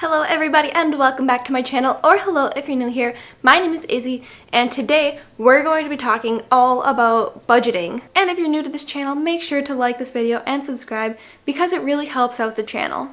Hello everybody and welcome back to my channel, or hello if you're new here. My name is Izzy and today we're going to be talking all about budgeting. And if you're new to this channel, make sure to like this video and subscribe because it really helps out the channel.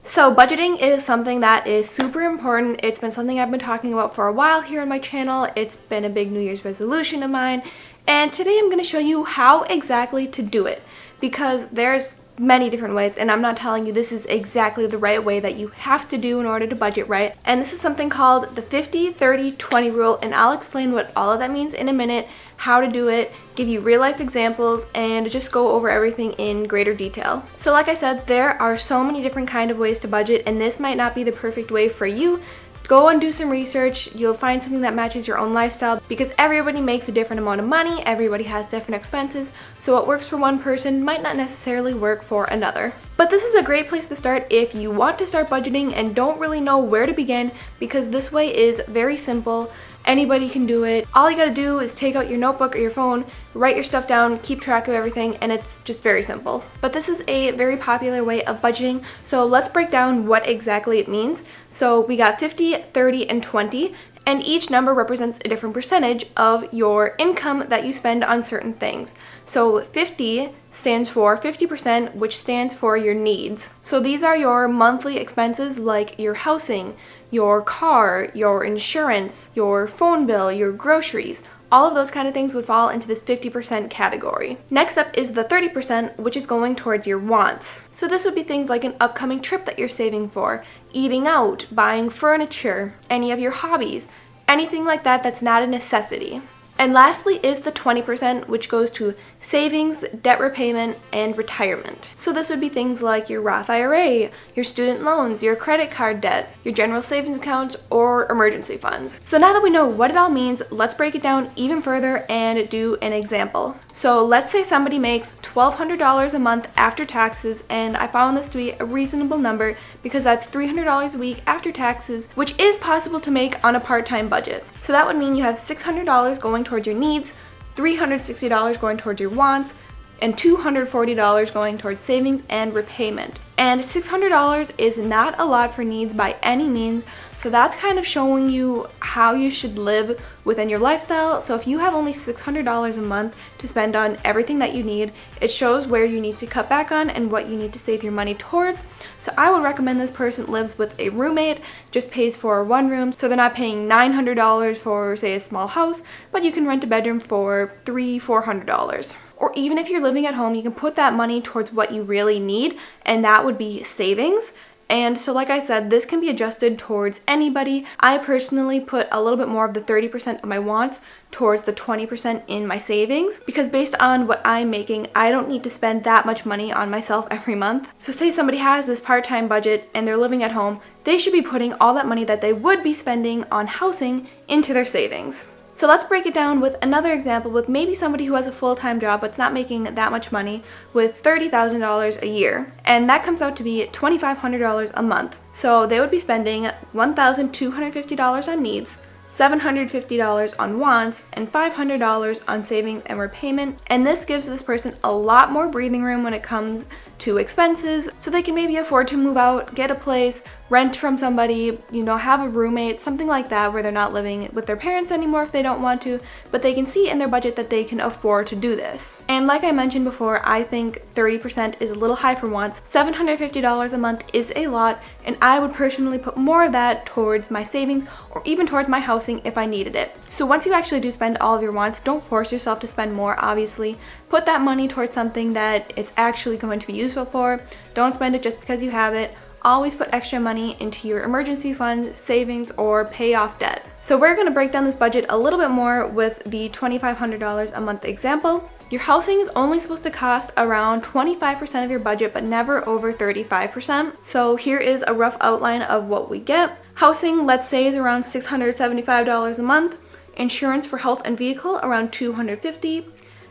So budgeting is something that is super important. It's been something I've been talking about for a while here on my channel. It's been a big New Year's resolution of mine. And today I'm going to show you how exactly to do it. Because there's many different ways, and I'm not telling you this is exactly the right way that you have to do in order to budget right. And this is something called the 50-30-20 rule, and I'll explain what all of that means in a minute, how to do it, give you real life examples, and just go over everything in greater detail. So like I said, there are so many different kind of ways to budget, and this might not be the perfect way for you. Go and do some research. You'll find something that matches your own lifestyle because everybody makes a different amount of money, everybody has different expenses, so what works for one person might not necessarily work for another. But this is a great place to start if you want to start budgeting and don't really know where to begin, because this way is very simple. Anybody can do it. All you gotta do is take out your notebook or your phone, write your stuff down, keep track of everything, and it's just very simple. But this is a very popular way of budgeting, so let's break down what exactly it means. So we got 50, 30, and 20, and each number represents a different percentage of your income that you spend on certain things. So 50 stands for 50%, which stands for your needs. So these are your monthly expenses like your housing, your car, your insurance, your phone bill, your groceries. All of those kind of things would fall into this 50% category. Next up is the 30%, which is going towards your wants. So this would be things like an upcoming trip that you're saving for, eating out, buying furniture, any of your hobbies, anything like that that's not a necessity. And lastly is the 20%, which goes to savings, debt repayment, and retirement. So this would be things like your Roth IRA, your student loans, your credit card debt, your general savings accounts, or emergency funds. So now that we know what it all means, let's break it down even further and do an example. So let's say somebody makes $1,200 a month after taxes, and I found this to be a reasonable number because that's $300 a week after taxes, which is possible to make on a part-time budget. So that would mean you have $600 going towards your needs, $360 going towards your wants, and $240 going towards savings and repayment. And $600 is not a lot for needs by any means, so that's kind of showing you how you should live within your lifestyle. So if you have only $600 a month to spend on everything that you need, it shows where you need to cut back on and what you need to save your money towards. So I would recommend this person lives with a roommate, just pays for one room, so they're not paying $900 for, say, a small house, but you can rent a bedroom for $300-400. Or even if you're living at home, you can put that money towards what you really need, and that would be savings. And so like I said, this can be adjusted towards anybody. I personally put a little bit more of the 30% of my wants towards the 20% in my savings, because based on what I'm making, I don't need to spend that much money on myself every month. So say somebody has this part-time budget and they're living at home, they should be putting all that money that they would be spending on housing into their savings. So let's break it down with another example with maybe somebody who has a full-time job but's not making that much money with $30,000 a year. And that comes out to be $2,500 a month. So they would be spending $1,250 on needs, $750 on wants, and $500 on savings and repayment. And this gives this person a lot more breathing room when it comes to expenses, so they can maybe afford to move out, get a place, rent from somebody, have a roommate, something like that, where they're not living with their parents anymore if they don't want to, but they can see in their budget that they can afford to do this. And like I mentioned before, I think 30% is a little high for wants. $750 a month is a lot, and I would personally put more of that towards my savings or even towards my housing if I needed it. So once you actually do spend all of your wants, don't force yourself to spend more, obviously. Put that money towards something that it's actually going to be useful for. Don't spend it just because you have it. Always put extra money into your emergency fund, savings, or pay off debt. So we're going to break down this budget a little bit more with the $2,500 a month example. Your housing is only supposed to cost around 25% of your budget, but never over 35%. So here is a rough outline of what we get. Housing, let's say, is around $675 a month. Insurance for health and vehicle, around $250.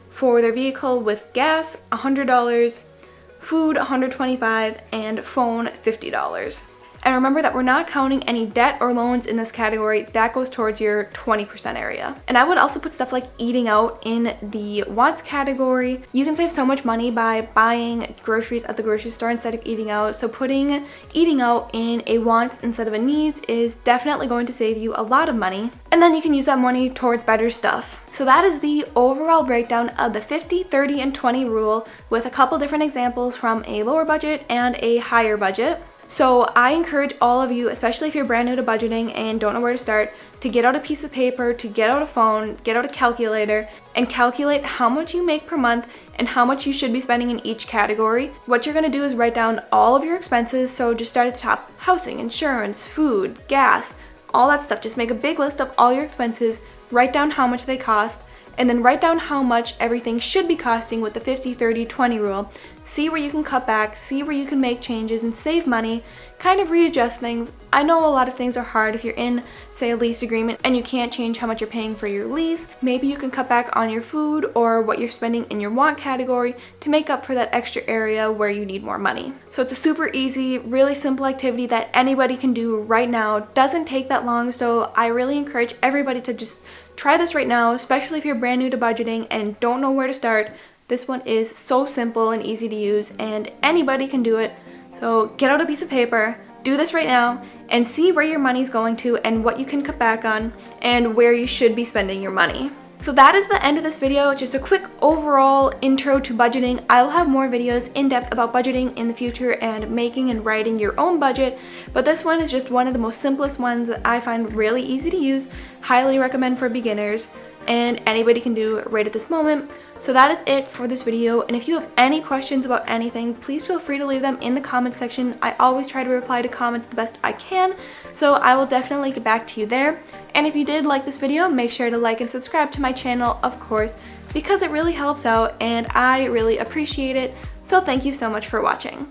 For their vehicle with gas, $100. Food, $125, and phone, $50. And remember that we're not counting any debt or loans in this category. That goes towards your 20% area. And I would also put stuff like eating out in the wants category. You can save so much money by buying groceries at the grocery store instead of eating out. So putting eating out in a wants instead of a needs is definitely going to save you a lot of money. And then you can use that money towards better stuff. So that is the overall breakdown of the 50, 30, and 20 rule with a couple different examples from a lower budget and a higher budget. So I encourage all of you, especially if you're brand new to budgeting and don't know where to start, to get out a piece of paper, to get out a phone, get out a calculator, and calculate how much you make per month and how much you should be spending in each category. What you're gonna do is write down all of your expenses, so just start at the top. Housing, insurance, food, gas, all that stuff. Just make a big list of all your expenses, write down how much they cost, and then write down how much everything should be costing with the 50, 30, 20 rule. See where you can cut back, see where you can make changes and save money, kind of readjust things. I know a lot of things are hard if you're in, say, a lease agreement and you can't change how much you're paying for your lease. Maybe you can cut back on your food or what you're spending in your want category to make up for that extra area where you need more money. So it's a super easy, really simple activity that anybody can do right now. Doesn't take that long, so I really encourage everybody to just try this right now, especially if you're brand new to budgeting and don't know where to start. This one is so simple and easy to use and anybody can do it. So get out a piece of paper, do this right now, and see where your money's going to and what you can cut back on and where you should be spending your money. So that is the end of this video, just a quick overall intro to budgeting. I'll have more videos in depth about budgeting in the future and making and writing your own budget, but this one is just one of the most simplest ones that I find really easy to use, highly recommend for beginners, and anybody can do right at this moment. So that is it for this video, and if you have any questions about anything, please feel free to leave them in the comments section. I always try to reply to comments the best I can, so I will definitely get back to you there. And if you did like this video, make sure to like and subscribe to my channel, of course, because it really helps out and I really appreciate it. So thank you so much for watching.